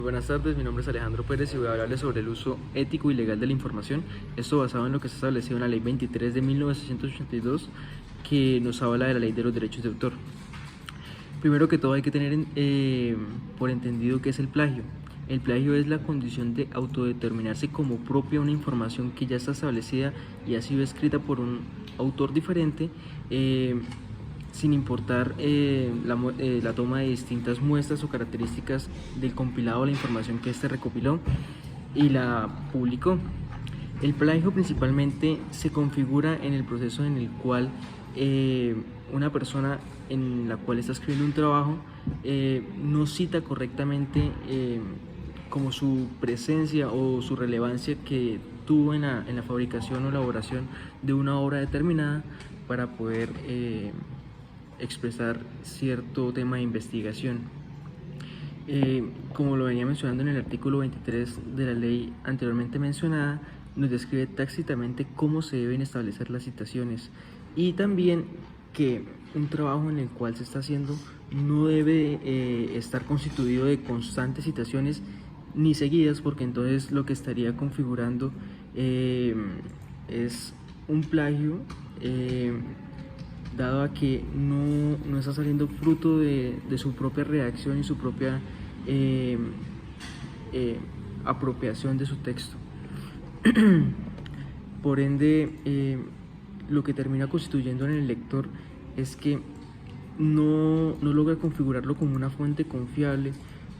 Buenas tardes, mi nombre es Alejandro Pérez y voy a hablarles sobre el uso ético y legal de la información. Esto basado en lo que está establecido en la Ley 23 de 1982, que nos habla de la Ley de los Derechos de Autor. Primero que todo hay que tener por entendido qué es el plagio. El plagio es la condición de autodeterminarse como propia una información que ya está establecida y ha sido escrita por un autor diferente, sin importar la toma de distintas muestras o características del compilado de la información que éste recopiló y la publicó. El plagio principalmente se configura en el proceso en el cual una persona en la cual está escribiendo un trabajo no cita correctamente como su presencia o su relevancia que tuvo en la fabricación o elaboración de una obra determinada para poder expresar cierto tema de investigación. Como lo venía mencionando en el artículo 23 de la ley anteriormente mencionada, nos describe tácitamente cómo se deben establecer las citaciones y también que un trabajo en el cual se está haciendo no debe estar constituido de constantes citaciones ni seguidas, porque entonces lo que estaría configurando es un plagio, dado a que no está saliendo fruto de su propia reacción y su propia apropiación de su texto. Por ende, lo que termina constituyendo en el lector es que no logra configurarlo como una fuente confiable,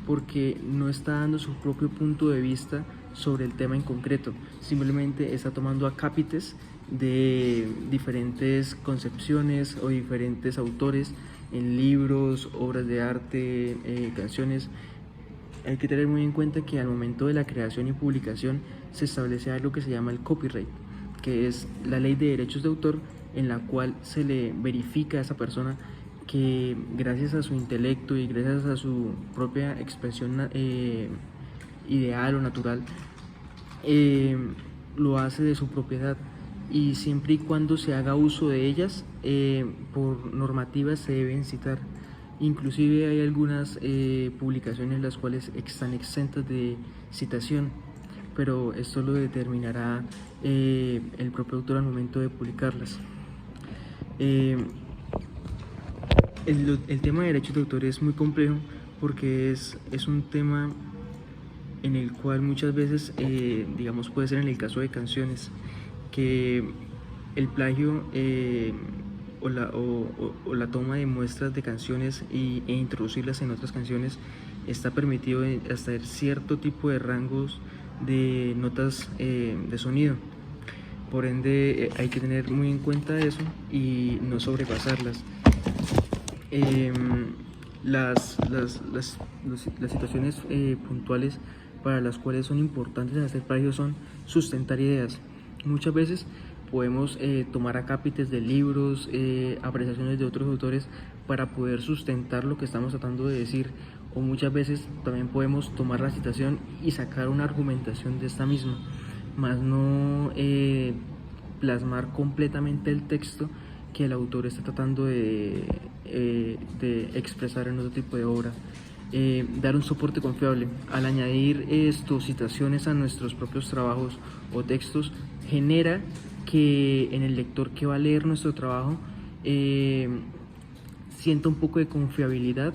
porque no está dando su propio punto de vista sobre el tema en concreto, simplemente está tomando acápites de diferentes concepciones o diferentes autores en libros, obras de arte, canciones. Hay que tener muy en cuenta que al momento de la creación y publicación se establece algo que se llama el copyright, que es la ley de derechos de autor, en la cual se le verifica a esa persona que gracias a su intelecto y gracias a su propia expresión ideal o natural, lo hace de su propiedad, y siempre y cuando se haga uso de ellas, por normativas se deben citar. Inclusive hay algunas publicaciones las cuales están exentas de citación, pero esto lo determinará el propio autor al momento de publicarlas. El tema de derechos de autor es muy complejo, porque es un tema en el cual muchas veces, digamos, puede ser en el caso de canciones, que el plagio o la toma de muestras de canciones e introducirlas en otras canciones está permitido hasta cierto tipo de rangos de notas de sonido. Por ende, hay que tener muy en cuenta eso y no sobrepasarlas. Las situaciones puntuales para las cuales son importantes hacer plagio son sustentar ideas. Muchas veces podemos tomar acápites de libros, apreciaciones de otros autores para poder sustentar lo que estamos tratando de decir, o muchas veces también podemos tomar la citación y sacar una argumentación de esta misma, más no plasmar completamente el texto que el autor está tratando de expresar en otro tipo de obra. Dar un soporte confiable. Al añadir citaciones a nuestros propios trabajos o textos, genera que en el lector que va a leer nuestro trabajo sienta un poco de confiabilidad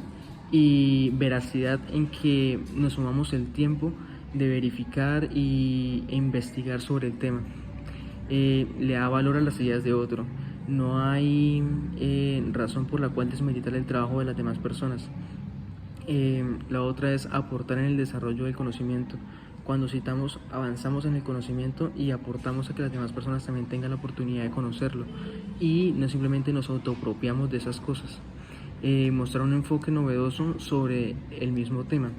y veracidad en que nos tomamos el tiempo de verificar e investigar sobre el tema. Le da valor a las ideas de otro. No hay razón por la cual desmeritar el trabajo de las demás personas. La otra es aportar en el desarrollo del conocimiento. Cuando citamos, avanzamos en el conocimiento y aportamos a que las demás personas también tengan la oportunidad de conocerlo, y no simplemente nos autoapropiamos de esas cosas. Mostrar un enfoque novedoso sobre el mismo tema.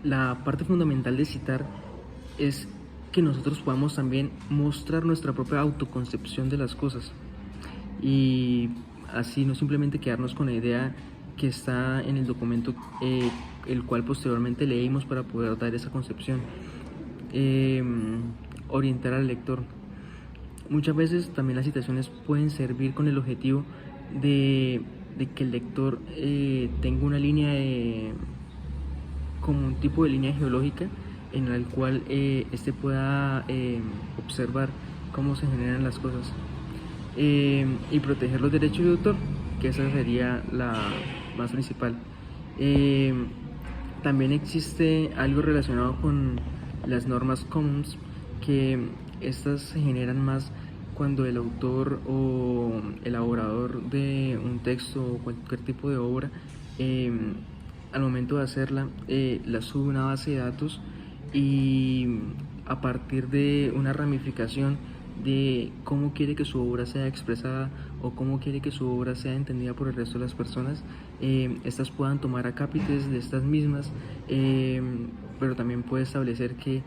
La parte fundamental de citar es que nosotros podamos también mostrar nuestra propia autoconcepción de las cosas, y así no simplemente quedarnos con la idea que está en el documento, el cual posteriormente leímos para poder dar esa concepción. Orientar al lector. Muchas veces también las citaciones pueden servir con el objetivo de que el lector tenga una línea como un tipo de línea geológica en el cual este pueda observar cómo se generan las cosas y proteger los derechos de autor, que esa sería la más principal. Eh, También existe algo relacionado con las normas commons, que estas se generan más cuando el autor o elaborador de un texto o cualquier tipo de obra eh, al momento de hacerla la sube a una base de datos y a partir de una ramificación de cómo quiere que su obra sea expresada o cómo quiere que su obra sea entendida por el resto de las personas, estas puedan tomar acápites de estas mismas, pero también puede establecer que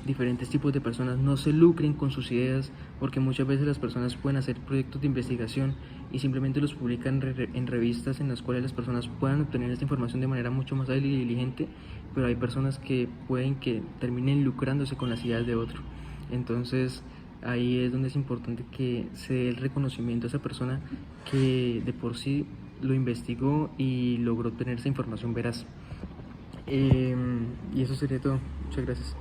diferentes tipos de personas no se lucren con sus ideas, porque muchas veces las personas pueden hacer proyectos de investigación y simplemente los publican en revistas en las cuales las personas puedan obtener esta información de manera mucho más hábil y diligente, pero hay personas que pueden que terminen lucrándose con las ideas de otro. Entonces ahí es donde es importante que se dé el reconocimiento a esa persona que de por sí lo investigó y logró obtener esa información veraz. Y eso sería todo. Muchas gracias.